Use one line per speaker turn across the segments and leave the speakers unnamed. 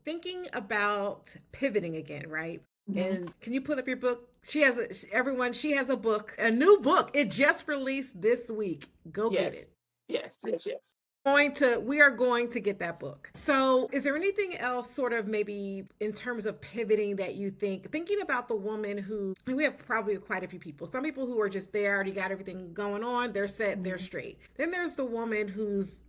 thinking about pivoting again, right?
Mhm.
And can you put up your book? Everyone, she has a book, a new book. It just released this week. Go get it.
Yes. Yes. Yes. Yes.
We are going to get that book. So, is there anything else sort of maybe in terms of pivoting that you think, thinking about the woman who, we have probably quite a few people. Some people who are just there, already got everything going on, they're set, they're
Mhm.
straight. Then there's the woman who's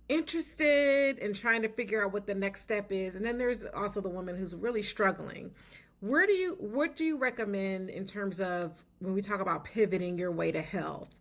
interested and trying to figure out what the next step is. And then there's also the woman who's really struggling. What do you recommend in terms of when we talk about pivoting your way to health?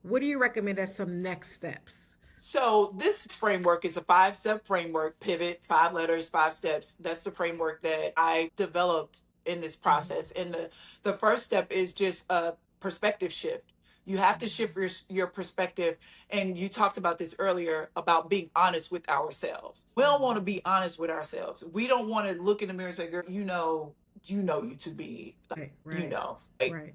What do you recommend as some next steps?
So this framework is a 5-step framework, pivot, 5 letters, 5 steps. That's the framework that I developed in this
Mm-hmm.
process. And the first step is just a perspective shift. You have to shift your perspective. And you talked about this earlier about being honest with ourselves. We don't want to be honest with ourselves. We don't want to look in the mirror and say, girl, you to be, like,
Right, right,
like,
right.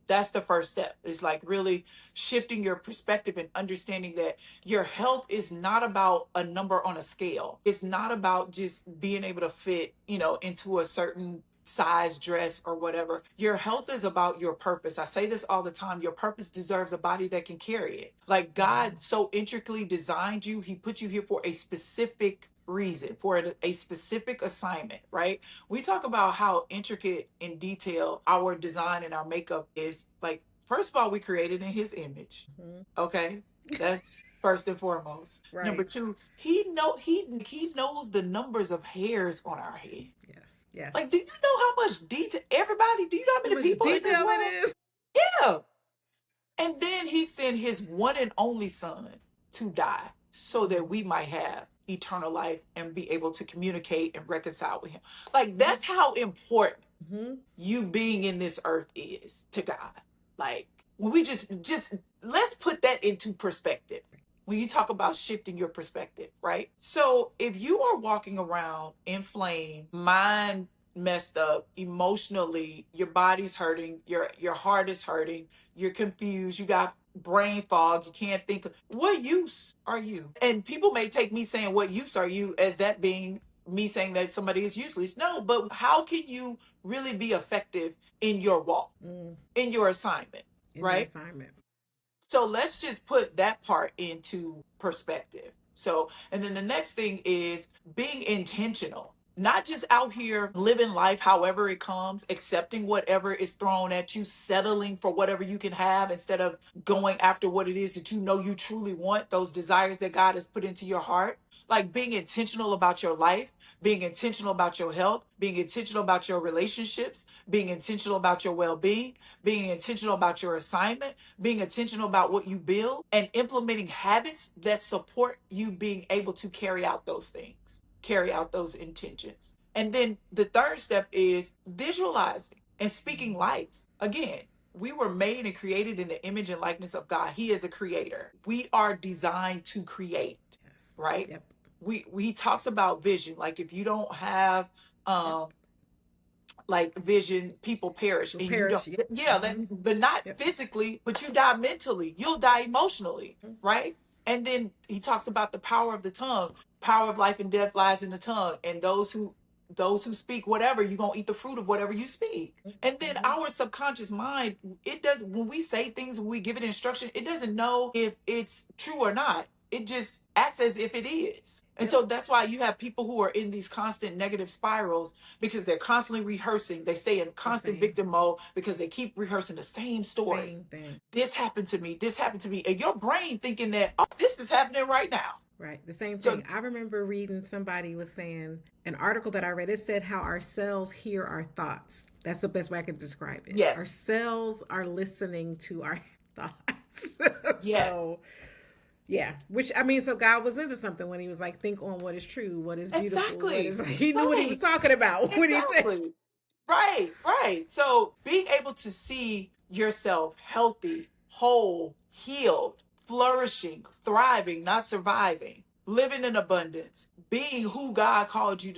that's the first step. Is like really shifting your perspective and understanding that your health is not about a number on a scale. It's not about just being able to fit, into a certain size dress or whatever. Your health is about your purpose. I say this all the time. Your purpose deserves a body that can carry it. Like, God so intricately designed you, he put you here for a specific reason, for a specific assignment, right? We talk about how intricate in detail our design and our makeup is. Like, first of all, we created in his image.
Mm-hmm.
Okay. That's first and foremost. Number
Right.
two, he knows the numbers of hairs on our head.
Yes, yes.
Like, do you know how much detail, everybody, do you know how
How
many
much
people in this
detail it
world?
is?
Yeah. And then he sent his one and only son to die so that we might have eternal life and be able to communicate and reconcile with him. Like, that's how important
Mm-hmm.
you being in this earth is to God. Like, when we just let's put that into perspective. When you talk about shifting your perspective, right? So if you are walking around inflamed, mind messed up, emotionally, your body's hurting, your heart is hurting, you're confused, you got brain fog, you can't think of what use are you? And people may take me saying what use are you as that being me saying that somebody is useless. No, but how can you really be effective in your walk,
Mm,
in your assignment,
in your
right?
assignment.
So let's just put that part into perspective. So, and then the next thing is being intentional, not just out here living life however it comes, accepting whatever is thrown at you, settling for whatever you can have instead of going after what it is that you know you truly want, those desires that God has put into your heart. Like, being intentional about your life, being intentional about your health, being intentional about your relationships, being intentional about your well being, being intentional about your assignment, being intentional about what you build, and implementing habits that support you being able to carry out those things, carry out those intentions. And then the third step is visualizing and speaking life. Again, we were made and created in the image and likeness of God. He is a creator. We are designed to create,
Yes.
right?
Yep.
We talks about vision. Like, if you don't have
Yep.
um like vision, people perish.
Will
And you don't,
perish. Yep.
yeah, that,
Mm-hmm.
but not
Yep.
physically, but you die mentally, you'll die emotionally,
Mm-hmm.
right? And then he talks about the power of the tongue. Power of life and death lies in the tongue, and those who speak whatever, you're gonna eat the fruit of whatever you speak. And then
Mm-hmm.
our subconscious mind, it does, when we say things, when we give it instruction, it doesn't know if it's true or not. It just acts as if it is. And
Yep.
so that's why you have people who are in these constant negative spirals, because they're constantly rehearsing. They stay in
The
constant
same.
victim mode because they keep rehearsing the same story.
Same thing.
This happened to me. This happened to me. And your brain thinking that, oh, this is happening right now.
Right. The same thing.
So,
I remember reading somebody was saying an article that I read. It said how our cells hear our thoughts. That's the best way I can describe it. Our
yes,
cells are listening to our thoughts.
yes,
So yeah, which I mean, so God was into something when He was like, "Think on what is true, what is beautiful, what is."
exactly.
He knew what He was
Right,
talking about when He said,
exactly. Right, right. So being able to see yourself healthy, whole, healed, flourishing, thriving, not surviving, living in abundance, being who God called you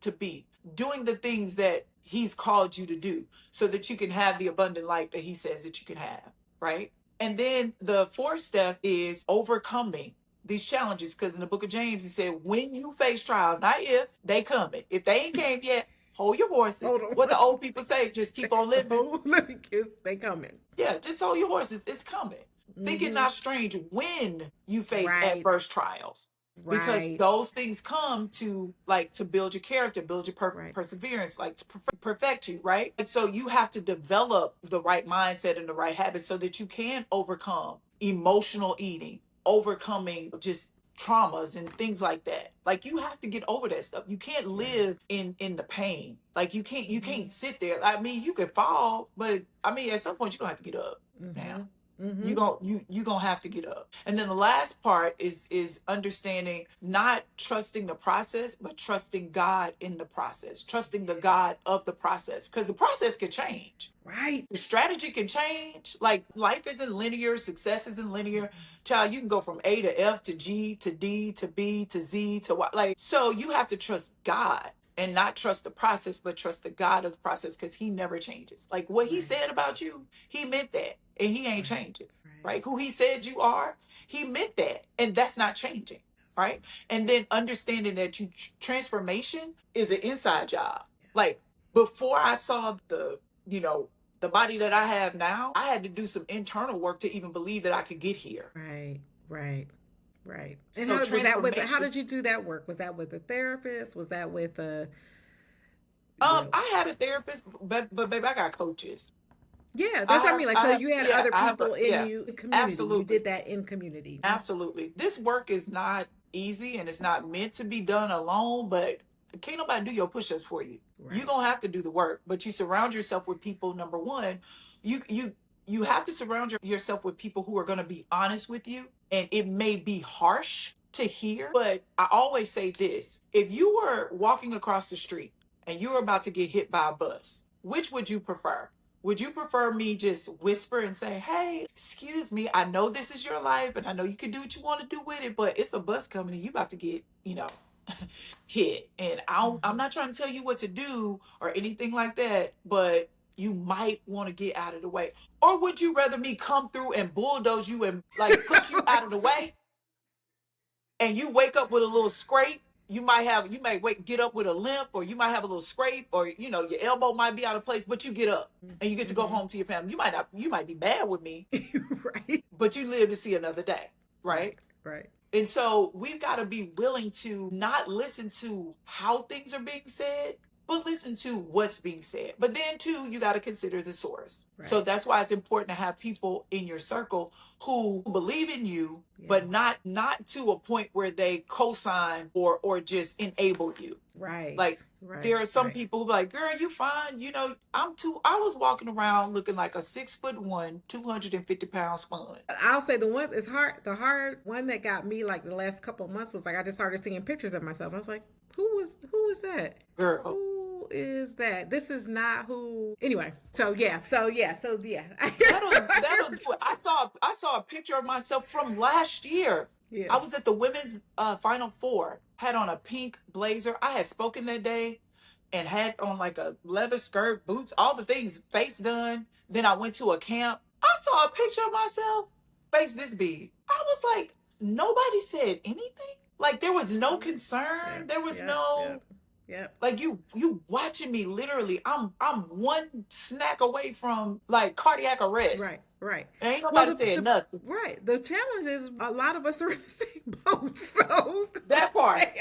to be, doing the things that He's called you to do so that you can have the abundant life that He says that you can have, right? And then the fourth step is overcoming these challenges, because in the book of James, he said, when you face trials, not if, they coming. If they ain't came yet, hold your
Hold
horses.
on.
What the old people say, just keep on living.
Oh, let me kiss. They coming.
Yeah, just hold your horses. It's coming. Think it
Mm-hmm.
not strange when you face
Right.
adverse trials, because
Right.
those things come to, like, to build your character, build your
Right.
perseverance, like to perfect you, right? And so you have to develop the right mindset and the right habits so that you can overcome emotional eating, overcoming just traumas and things like that. Like, you have to get over that stuff. You can't
Yes.
live in the pain. Like, you
Mm-hmm.
can't sit there. I mean, you could fall, but I mean, at some point you're gonna have to get up.
Mm-hmm.
Now
Mm-hmm.
you gonna have to get up. And then the last part is understanding, not trusting the process, but trusting God in the process, trusting the God of the process, because the process can change.
Right.
The strategy can change. Like, life isn't linear, success isn't linear. Child, you can go from A to F to G to D to B to Z to Y. Like, so you have to trust God and not trust the process, but trust the God of the process, because he never changes. Like, what he
Right.
said about you, he meant that. And he ain't
Right.
changing.
Right.
Right? Who he said you are, he meant that. And that's not changing. Right? And then understanding that transformation is an inside job. Like, before I saw you know, the body that I have now, I had to do some internal work to even believe that I could get here.
Right. Right. Right. And
So
how was that with? How
transformation.
did you do that work? Was that with a therapist? Was that with a? Yeah.
I had a therapist, but baby, I got coaches.
Yeah, that's what I mean. Like, so you had
Yeah,
other
I have
people in
yeah,
you, community. You
absolutely.
did that in community.
Absolutely. This work is not easy and it's not meant to be done alone, but can't nobody do your push-ups for you. You're
Right.
gonna have to do the work, but you surround yourself with people. Number one, you have to surround yourself with people who are gonna be honest with you. And it may be harsh to hear, but I always say this: if you were walking across the street and you were about to get hit by a bus, which would you prefer? Would you prefer me just whisper and say, hey, excuse me, I know this is your life and I know you can do what you want to do with it, but it's a bus coming and you about to get, hit. And I'm
Mm-hmm.
not trying to tell you what to do or anything like that, but you might want to get out of the way. Or would you rather me come through and bulldoze you and, like, push you
Like,
out of the way, and you wake up with a little scrape? You may get up with a limp, or you might have a little scrape, or your elbow might be out of place, but you get up and you get to go
mm-hmm.
home to your family. You might be mad with me,
Right.
but you live to see another day, right?
Right. Right.
And so we've got to be willing to not listen to how things are being said, but listen to what's being said. But then too, you got to consider the source. So
Right.
that's why it's important to have people in your circle who believe in you, but
Yes.
not to a point where they co-sign or just enable you.
Right.
Like, there
Right.
are some
Right.
people who be like, girl, you fine. I was walking around looking like a 6'1", 250-pound sponge.
I'll say the one is hard. The hard one that got me like the last couple of months was like I just started seeing pictures of myself. I was like, who is that?
Girl,
Who is that? This is not who. Anyway, so yeah,
that'll do it. I saw a picture of myself from last year.
yeah.
I was at the women's final four. Had on a pink blazer. I had spoken that day and had on like a leather skirt, boots, all the things, face done. Then I went to a camp. I saw a picture of myself, face this big. I was like, nobody said anything. Like, there was no
Yeah.
concern. There was
Yeah. Yeah.
no,
Yeah.
like, you watching me literally. I'm one snack away from, like, cardiac arrest.
Right. Right.
And ain't
Well,
nobody saying nothing.
right. The challenge is a lot of us are in the same boat. So I was gonna
That part.
say,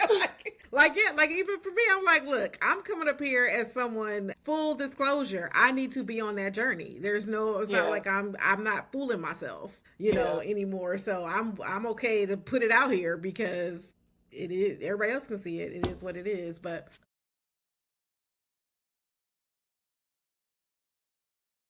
like yeah, like even for me, I'm like, look, I'm coming up here as someone. Full disclosure, I need to be on that journey. There's no, it's not
Yeah.
like I'm not fooling myself,
Yeah.
anymore. So I'm okay to put it out here because it is. Everybody else can see it. It is what it is. But